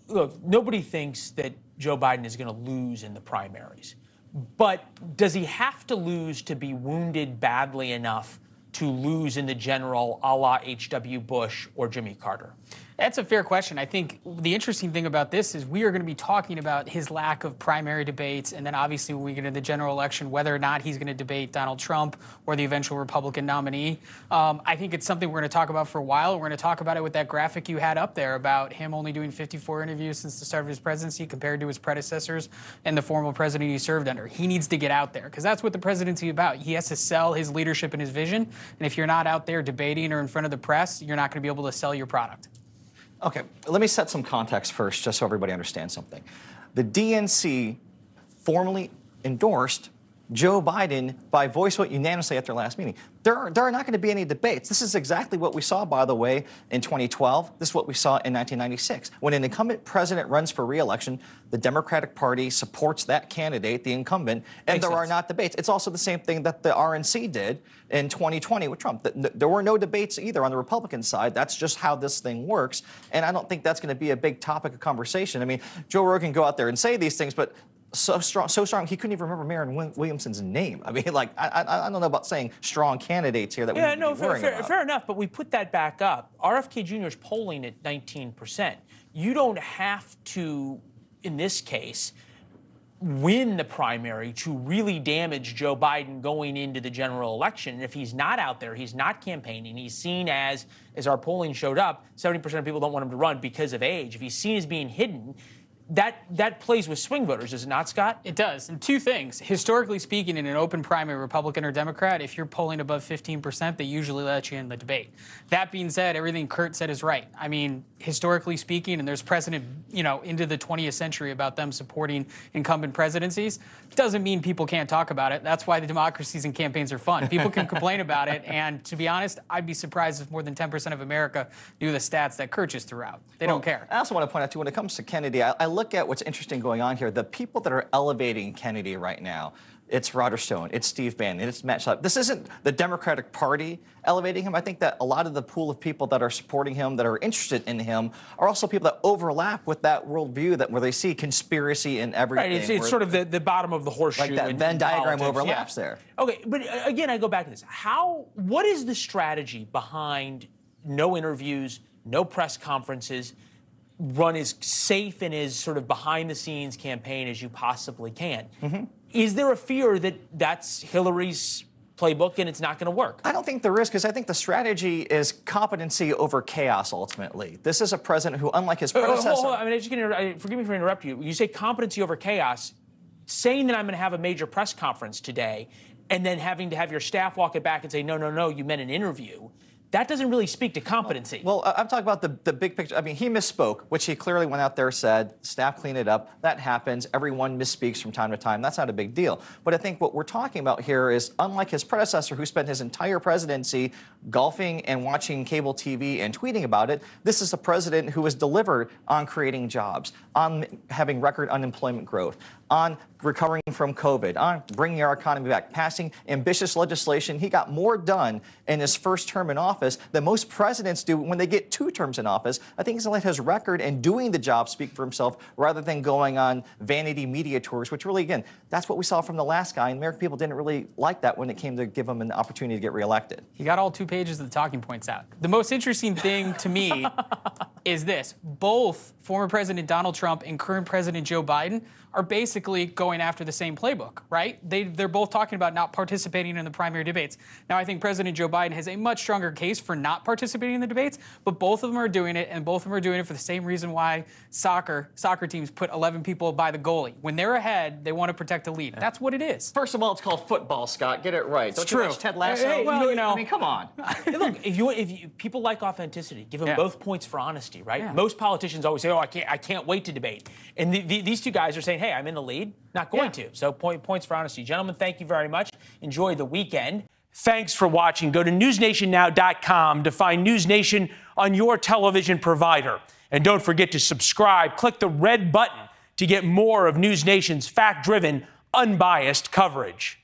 look, nobody thinks that Joe Biden is going to lose in the primaries. But does he have to lose to be wounded badly enough to lose in the general a la H.W. Bush or Jimmy Carter? That's a fair question. I think the interesting thing about this is we are going to be talking about his lack of primary debates, and then obviously when we get into the general election, whether or not he's going to debate Donald Trump or the eventual Republican nominee. I think it's something we're going to talk about for a while. We're going to talk about it with that graphic you had up there about him only doing 54 interviews since the start of his presidency compared to his predecessors and the former president he served under. He needs to get out there because that's what the presidency is about. He has to sell his leadership and his vision, and if you're not out there debating or in front of the press, you're not going to be able to sell your product. Okay, let me set some context first, just so everybody understands something. The DNC formally endorsed Joe Biden by voice vote unanimously at their last meeting. There are not going to be any debates. This is exactly what we saw, by the way, in 2012. This is what we saw in 1996. When an incumbent president runs for re-election, the Democratic Party supports that candidate, the incumbent, and there are not debates. It's also the same thing that the RNC did in 2020 with Trump. There were no debates either on the Republican side. That's just how this thing works, and I don't think that's going to be a big topic of conversation. I mean, Joe Rogan can go out there and say these things, but so strong, he couldn't even remember Marianne Williamson's name. I mean, like, I don't know about saying strong candidates here that we need to be worrying about. Fair enough, but we put that back up. RFK Jr. is polling at 19%. You don't have to, in this case, win the primary to really damage Joe Biden going into the general election. And if he's not out there, he's not campaigning, he's seen as our polling showed up, 70% of people don't want him to run because of age. If he's seen as being hidden, that plays with swing voters, does it not, Scott? It does. And two things. Historically speaking, in an open primary, Republican or Democrat, if you're polling above 15%, they usually let you in the debate. That being said, everything Kurt said is right. I mean, historically speaking, and there's precedent, into the 20th century about them supporting incumbent presidencies, doesn't mean people can't talk about it. That's why the democracies and campaigns are fun. People can complain about it, and to be honest, I'd be surprised if more than 10% of America knew the stats that Kurt just threw out. They don't care. I also want to point out, too, when it comes to Kennedy, I look at what's interesting going on here. The people that are elevating Kennedy right now, it's Roger Stone, it's Steve Bannon, it's Matt Schlapp. This isn't the Democratic Party elevating him. I think that a lot of the pool of people that are supporting him, that are interested in him, are also people that overlap with that worldview where they see conspiracy in everything. Right, it's sort of the bottom of the horseshoe. Like that Venn diagram overlaps there. Okay, but again, I go back to this. What is the strategy behind no interviews, no press conferences, run as safe and as sort of behind-the-scenes campaign as you possibly can? Mm-hmm. Is there a fear that that's Hillary's playbook and it's not going to work? I don't think there is, because I think the strategy is competency over chaos, ultimately. This is a president who, unlike his predecessor... I mean, forgive me for interrupting you. You say competency over chaos. Saying that I'm going to have a major press conference today and then having to have your staff walk it back and say, no, you meant an interview, that doesn't really speak to competency. Well, I'm talking about the big picture. I mean, he misspoke, which he clearly went out there, said, staff clean it up. That happens. Everyone misspeaks from time to time. That's not a big deal. But I think what we're talking about here is, unlike his predecessor, who spent his entire presidency golfing and watching cable TV and tweeting about it, this is a president who has delivered on creating jobs, on having record unemployment growth, on recovering from COVID, on bringing our economy back, passing ambitious legislation. He got more done in his first term in office than most presidents do when they get 2 terms in office. I think he's let his record and doing the job speak for himself rather than going on vanity media tours, which really, again, that's what we saw from the last guy. And American people didn't really like that when it came to give him an opportunity to get reelected. He got all 2 pages of the talking points out. The most interesting thing to me is this. Both former President Donald Trump and current President Joe Biden are basically going after the same playbook, right? They're both talking about not participating in the primary debates. Now, I think President Joe Biden has a much stronger case for not participating in the debates, but both of them are doing it, and both of them are doing it for the same reason why soccer teams put 11 people by the goalie. When they're ahead, they want to protect the lead. That's what it is. First of all, it's called football, Scott. Get it right. It's true. You watch Ted Lasso? Hey, I mean, come on. Hey, look, if you people like authenticity, give them both points for honesty, right? Yeah. Most politicians always say, "Oh, I can't wait to debate," and these 2 guys are saying, "Hey, I'm in the lead." Not going to. So points for honesty. Gentlemen, thank you very much. Enjoy the weekend. Thanks for watching. Go to newsnationnow.com to find NewsNation on your television provider. And don't forget to subscribe. Click the red button to get more of NewsNation's fact-driven, unbiased coverage.